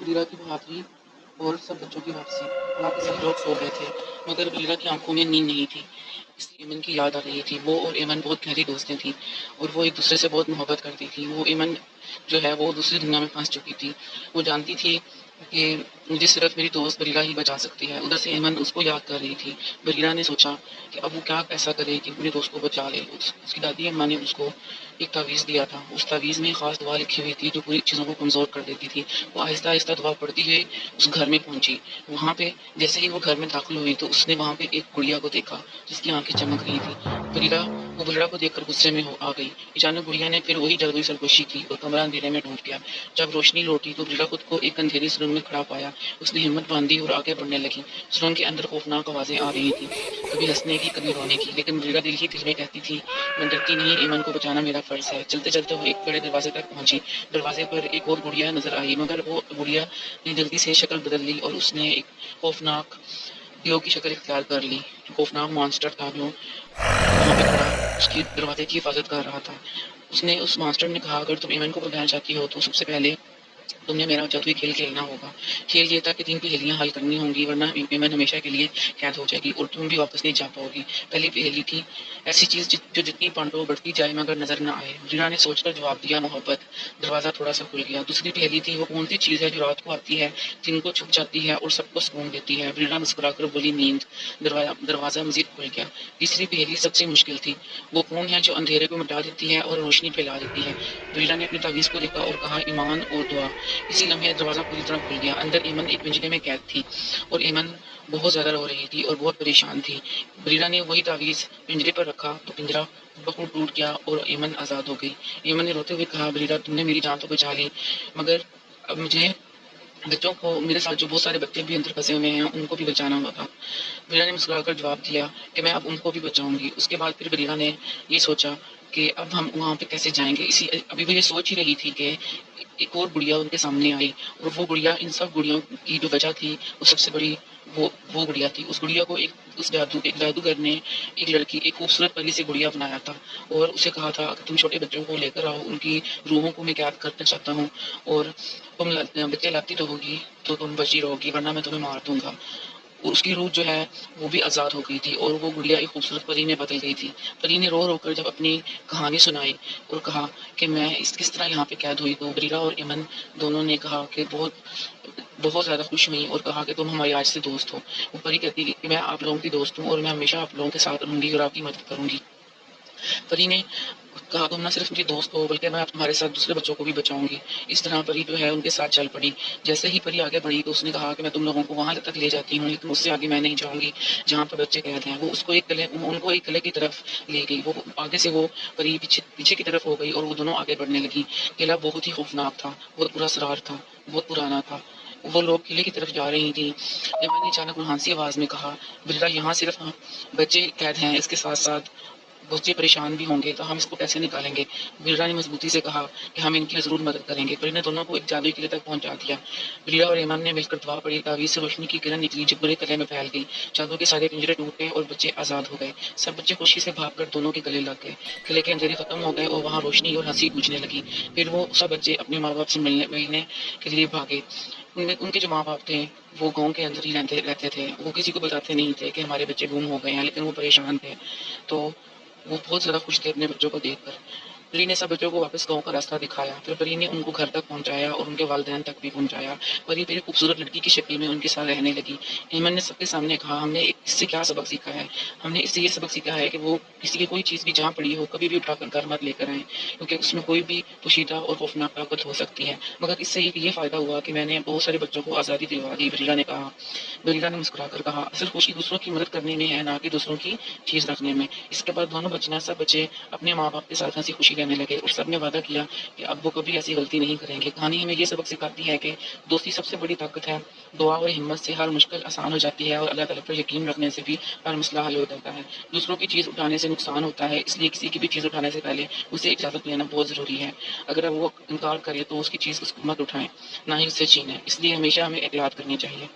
بریرہ کی بہادری اور سب بچوں کی واپسی۔ وہاں پہ سب لوگ سو گئے تھے مگر بریرہ کی آنکھوں میں نیند نہیں تھی، اس لیے ایمن کی یاد آ رہی تھی۔ وہ اور ایمن بہت گہری دوستیں تھیں اور وہ ایک دوسرے سے بہت محبت کرتی تھی۔ وہ ایمن جو ہے وہ دوسری دنیا میں پھنس چکی تھی۔ وہ جانتی تھی کہ مجھے صرف میری دوست بریرہ ہی بچا سکتی ہے۔ ادھر سے ایمن اس کو یاد کر رہی تھی۔ بریرہ نے سوچا کہ اب وہ کیا ایسا کرے کہ اپنے دوست کو بچا لے۔ اس کی دادی اماں نے اس کو ایک تعویذ دیا تھا۔ اس تعویذ میں خاص دعا لکھی ہوئی تھی جو پوری چیزوں کو کمزور کر دیتی تھی۔ وہ آہستہ آہستہ دعا پڑھتی ہوئی اس گھر میں پہنچی۔ وہاں پہ جیسے ہی وہ گھر میں داخل ہوئی تو اس نے وہاں پہ ایک گڑیا کو دیکھا جس کی آنکھیں چمک رہی تھی۔ بریرہ کو دیکھ کر غصے میں آ گئی۔ اچانک گڑیا نے پھر وہی جادوئی سرگوشی کی اور کمرہ اندھیرے میں ڈوب گیا۔ جب روشنی لوٹی تو بریرہ خود کو ایک اندھیری سرنگ میں کھڑا پایا۔ اس نے ہمت باندھی اور آگے بڑھنے لگی۔ سرنگ کے اندر خوفناک آوازیں آ رہی تھی، کبھی ہنسنے کی کبھی رونے کی، لیکن بریرہ دل ہی دل میں کہتی تھی میں ڈرتی نہیں، ایمن کو بچانا میرا فرض ہے۔ چلتے چلتے وہ ایک بڑے دروازے تک پہنچی۔ دروازے پر ایک اور گڑیا نظر آئی مگر وہ گڑیا نے جلدی سے شکل بدل لی اور اس نے ایک خوفناک دیو کی شکل اختیار کر لی۔ خوفناک مانسٹر تھا جو وہاں پہ کھڑا اس کی دروازے کی حفاظت کر رہا تھا۔ اس مانسٹر نے کہا اگر تم ایمن کو بچانا چاہتی ہو تو سب سے پہلے تم نے میرا جادوئی کھیل کھیلنا ہوگا۔ کھیل یہ تھا کہ 3 پہیلیاں حل کرنی ہوں گی ورنہ ایمن ہمیشہ کے لیے قید ہو جائے گی اور تم بھی واپس نہیں جا پاؤ گی۔ پہلی پہیلی تھی ایسی چیز جو جتنی پانڈو بڑھتی جائے مگر نظر نہ آئے۔ بریرہ نے سوچ کر جواب دیا محبت۔ دروازہ تھوڑا سا کھل گیا۔ دوسری پہیلی تھی وہ کون سی چیز ہے جو رات کو آتی ہے، دن کو چھپ جاتی ہے اور سب کو سکون دیتی ہے۔ بریرہ مسکرا کر بولی نیند۔ دروازہ مزید کھل گیا۔ تیسری پہیلی سب سے مشکل تھی، وہ کون ہے جو اندھیرے کو مٹا دیتی ہے اور روشنی پھیلا دیتی ہے۔ بریرہ نے اپنی تعویذ کو دیکھا اور کہا ایمان اور دعا۔ اسی لمحے دروازہ پوری طرح کھل گیا۔ اندر ایمن ایک پنجرے میں قید تھی اور ایمن بہت زیادہ رو رہی تھی اور بہت پریشان تھی۔ بریرہ نے وہی تعویذ پنجرے پر رکھا تو پنجرا بخود ٹوٹ گیا اور ایمن آزاد ہو گئی۔ ایمن نے روتے ہوئے کہا بریرہ تم نے میری جان تو بچا لی مگر اب مجھے بچوں کو، میرے ساتھ جو بہت سارے بچے بھی اندر پھنسے ہوئے ہیں ان کو بھی بچانا ہوگا۔ بریرہ نے مسکرا کر جواب دیا کہ میں اب ان کو بھی بچاؤں گی۔ اس کے بعد پھر بریرہ نے یہ سوچا کہ اب ہم وہاں پہ کیسے جائیں گے۔ ابھی وہ یہ سوچ ہی رہی تھی کہ ایک اور گڑیا ان کے سامنے آئی اور وہ گڑیا ان سب گڑیوں کی جو وجہ تھی وہ سب سے بڑی وہ گڑیا تھی۔ اس گڑیا کو ایک جادوگر نے ایک خوبصورت پری سے گڑیا بنایا تھا اور اسے کہا تھا کہ تم چھوٹے بچوں کو لے کر آؤ، ان کی روحوں کو میں قید کرنا چاہتا ہوں اور تم بچے لاتی رہو گی تو تم بچی رہو گی ورنہ میں تمہیں مار دوں گا۔ اور اس کی روح جو ہے وہ بھی آزاد ہو گئی تھی اور وہ گڑیا ایک خوبصورت پری میں بدل گئی تھی۔ پری نے رو رو کر جب اپنی کہانی سنائی اور کہا کہ میں کس طرح یہاں پہ قید ہوئی تو بریرہ اور ایمن دونوں نے کہا کہ بہت زیادہ خوش ہوئی اور کہا کہ تم ہماری آج سے دوست ہو۔ وہ پری کہتی کہ میں آپ لوگوں کی دوست ہوں اور میں ہمیشہ آپ لوگوں کے ساتھ رہوں گی اور آپ کی مدد کروں گی۔ پری نے کہا تم نہ صرف میری دوست ہو بلکہ میں تمہارے ساتھ دوسرے بچوں کو بھی بچاؤں گی۔ اس طرح پری جو ہے ان کے ساتھ چل پڑی۔ جیسے ہی پری آگے بڑھی تو اس نے کہا کہ میں تم لوگوں کو وہاں تک لے جاتی ہوں لیکن اس سے آگے میں نہیں جاؤں گی جہاں پر بچے قید ہیں۔ وہ ان کو ایک قلعے کی طرف لے گئی۔ وہ آگے سے وہ پری پیچھے کی طرف ہو گئی اور وہ دونوں آگے بڑھنے لگی۔ قلعہ بہت ہی خوفناک تھا، بہت پراسرار تھا، بہت پرانا تھا۔ وہ لوگ قلعے کی طرف جا رہی تھی۔ ایمن نے اچانک روحانسی آواز میں کہا بریرہ یہاں صرف بچے قید ہیں، اس کے ساتھ ساتھ بچے پریشان بھی ہوں گے تو ہم اس کو کیسے نکالیں گے۔ بریرہ نے مضبوطی سے کہا کہ ہم ان کی ضرور مدد کریں گے۔ پری نے دونوں کو ایک جادوئی قلعے تک پہنچا دیا۔ بریرہ اور ایمان نے مل کر دعا پڑھی، تعویذ سے روشنی کی کرن نکلی جو پورے قلعے میں پھیل گئی۔ جادو کے سارے پنجرے ٹوٹ گئے اور بچے آزاد ہو گئے۔ سب بچے خوشی سے بھاگ کر دونوں کے گلے لگ گئے۔ قلعے کے اندھیرے ختم ہو گئے اور وہاں روشنی اور ہنسی گونجنے لگی۔ پھر وہ سب بچے اپنے ماں باپ سے ملنے کے لیے بھاگے۔ ان کے جو ماں باپ تھے وہ گاؤں کے اندر ہی رہتے تھے۔ وہ کسی کو بتاتے نہیں تھے کہ ہمارے بچے گم ہو گئے ہیں لیکن وہ پریشان تھے تو وہ بہت زیادہ خوش تھے اپنے بچوں کو دیکھ کر۔ پری نے سب بچوں کو واپس گاؤں کا راستہ دکھایا۔ پھر پری نے ان کو گھر تک پہنچایا اور ان کے والدین تک بھی پہنچایا۔ پری پھر خوبصورت لڑکی کی شکل میں ان کے ساتھ رہنے لگی۔ ایمن نے سب کے سامنے کہا ہم نے اس سے کیا سبق سیکھا ہے۔ ہم نے اس سے یہ سبق سیکھا ہے کہ وہ کسی کی کوئی چیز بھی جہاں پڑی ہو کبھی بھی اٹھا کر گھر مت لے کر آئیں کیونکہ اس میں کوئی بھی پوشیدہ اور خوفناک طاقت ہو سکتی ہے۔ مگر اس سے یہ فائدہ ہوا کہ میں نے بہت سارے بچوں کو آزادی دلوا دی، بریرہ نے کہا۔ بریرہ نے مسکرا کر کہا اصل خوشی دوسروں کی مدد کرنے میں ہے نہ کہ دوسروں کی چیز رکھنے میں۔ اس کے بعد سب بچے اپنے ماں باپ کے ساتھ ہنسی خوشی رہنے لگے اور سب نے وعدہ کیا کہ اب وہ کبھی ایسی غلطی نہیں کریں گے۔ کہانی ہمیں یہ سبق سکھاتی ہے کہ دوستی سب سے بڑی طاقت ہے۔ دعا اور ہمت سے ہر مشکل آسان ہو جاتی ہے اور اللہ تعالیٰ پر یقین رکھنے سے بھی ہر مسئلہ حل ہو جاتا ہے۔ دوسروں کی چیز اٹھانے سے نقصان ہوتا ہے، اس لیے کسی کی بھی چیز اٹھانے سے پہلے اسے اجازت لینا بہت ضروری ہے۔ اگر وہ انکار کرے تو اس کی چیز مت اٹھائیں، نہ ہی اسے چھینیں۔ اس لیے ہمیشہ ہمیں احتیاط کرنی چاہیے۔